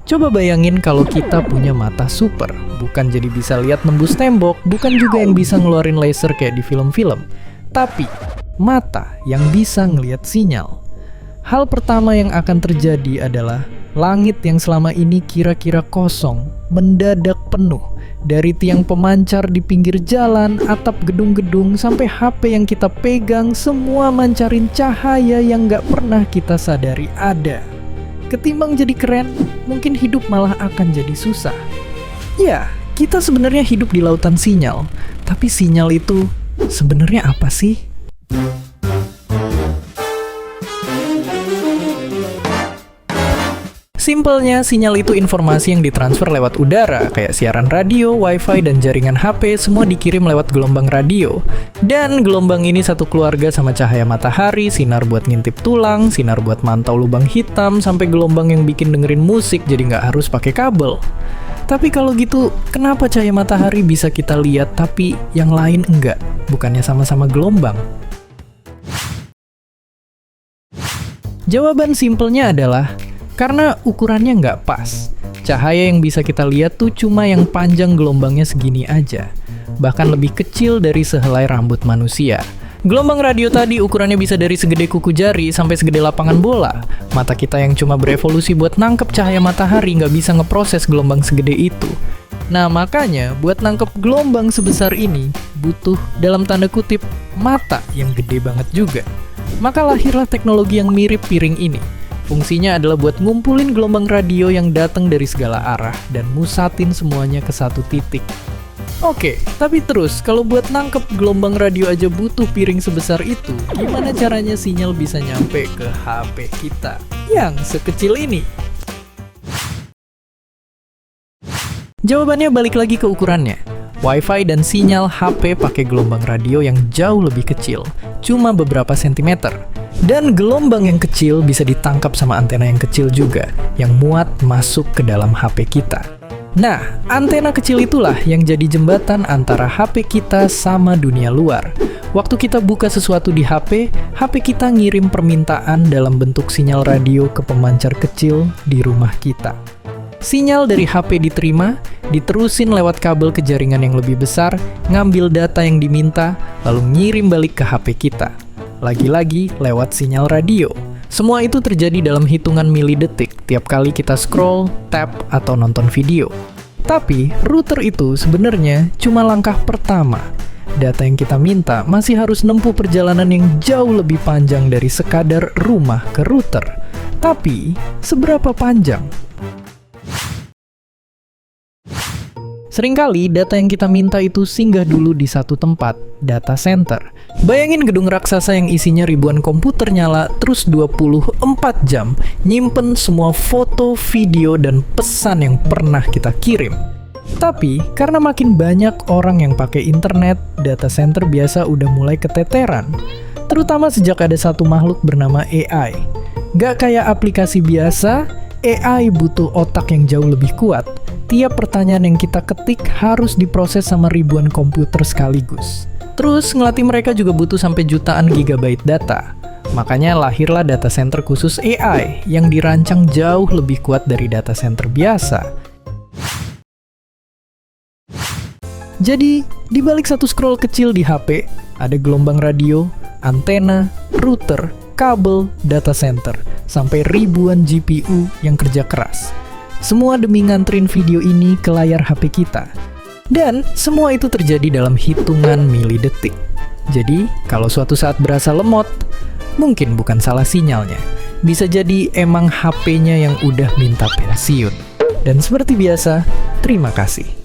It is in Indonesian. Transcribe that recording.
Coba bayangin kalau kita punya mata super, bukan jadi bisa lihat nembus tembok, bukan juga yang bisa ngeluarin laser kayak di film-film, tapi mata yang bisa ngelihat sinyal. Hal pertama yang akan terjadi adalah langit yang selama ini kira-kira kosong, mendadak penuh. Dari tiang pemancar di pinggir jalan, atap gedung-gedung, sampai HP yang kita pegang, semua mancarin cahaya yang gak pernah kita sadari ada. Ketimbang jadi keren, mungkin hidup malah akan jadi susah. Ya, kita sebenarnya hidup di lautan sinyal. Tapi sinyal itu sebenarnya apa sih? Simpelnya, sinyal itu informasi yang ditransfer lewat udara, kayak siaran radio, wifi, dan jaringan HP, semua dikirim lewat gelombang radio. Dan gelombang ini satu keluarga sama cahaya matahari, sinar buat ngintip tulang, sinar buat mantau lubang hitam, sampai gelombang yang bikin dengerin musik jadi nggak harus pakai kabel. Tapi kalau gitu, kenapa cahaya matahari bisa kita lihat tapi yang lain enggak? Bukannya sama-sama gelombang? Jawaban simpelnya adalah karena ukurannya nggak pas. Cahaya yang bisa kita lihat tuh cuma yang panjang gelombangnya segini aja. Bahkan lebih kecil dari sehelai rambut manusia. Gelombang radio tadi ukurannya bisa dari segede kuku jari sampai segede lapangan bola. Mata kita yang cuma berevolusi buat nangkep cahaya matahari nggak bisa ngeproses gelombang segede itu. Nah makanya buat nangkep gelombang sebesar ini butuh dalam tanda kutip mata yang gede banget juga. Maka lahirlah teknologi yang mirip piring ini. Fungsinya adalah buat ngumpulin gelombang radio yang datang dari segala arah dan musatin semuanya ke satu titik. Oke, tapi terus kalau buat nangkep gelombang radio aja butuh piring sebesar itu, gimana caranya sinyal bisa nyampe ke HP kita yang sekecil ini? Jawabannya balik lagi ke ukurannya. Wi-Fi dan sinyal HP pakai gelombang radio yang jauh lebih kecil, cuma beberapa sentimeter. Dan gelombang yang kecil bisa ditangkap sama antena yang kecil juga, yang muat masuk ke dalam HP kita. Nah, antena kecil itulah yang jadi jembatan antara HP kita sama dunia luar. Waktu kita buka sesuatu di HP, HP kita ngirim permintaan dalam bentuk sinyal radio ke pemancar kecil di rumah kita. Sinyal dari HP diterima, diterusin lewat kabel ke jaringan yang lebih besar, ngambil data yang diminta, lalu ngirim balik ke HP kita. Lagi-lagi lewat sinyal radio. Semua itu terjadi dalam hitungan milidetik tiap kali kita scroll, tap, atau nonton video. Tapi, router itu sebenarnya cuma langkah pertama. Data yang kita minta masih harus nempuh perjalanan yang jauh lebih panjang dari sekadar rumah ke router. Tapi, seberapa panjang? Seringkali data yang kita minta itu singgah dulu di satu tempat, data center. Bayangin gedung raksasa yang isinya ribuan komputer nyala terus 24 jam, nyimpen semua foto, video, dan pesan yang pernah kita kirim. Tapi, karena makin banyak orang yang pakai internet, data center biasa udah mulai keteteran. Terutama sejak ada satu makhluk bernama AI. Gak kayak aplikasi biasa, AI butuh otak yang jauh lebih kuat. Tiap pertanyaan yang kita ketik harus diproses sama ribuan komputer sekaligus. Terus, ngelatih mereka juga butuh sampai jutaan gigabyte data. Makanya lahirlah data center khusus AI yang dirancang jauh lebih kuat dari data center biasa. Jadi, di balik satu scroll kecil di HP, ada gelombang radio, antena, router, kabel, data center, sampai ribuan GPU yang kerja keras. Semua demi nganterin video ini ke layar HP kita. Dan semua itu terjadi dalam hitungan milidetik. Jadi, kalau suatu saat berasa lemot, mungkin bukan salah sinyalnya. Bisa jadi emang HP-nya yang udah minta pensiun. Dan seperti biasa, terima kasih.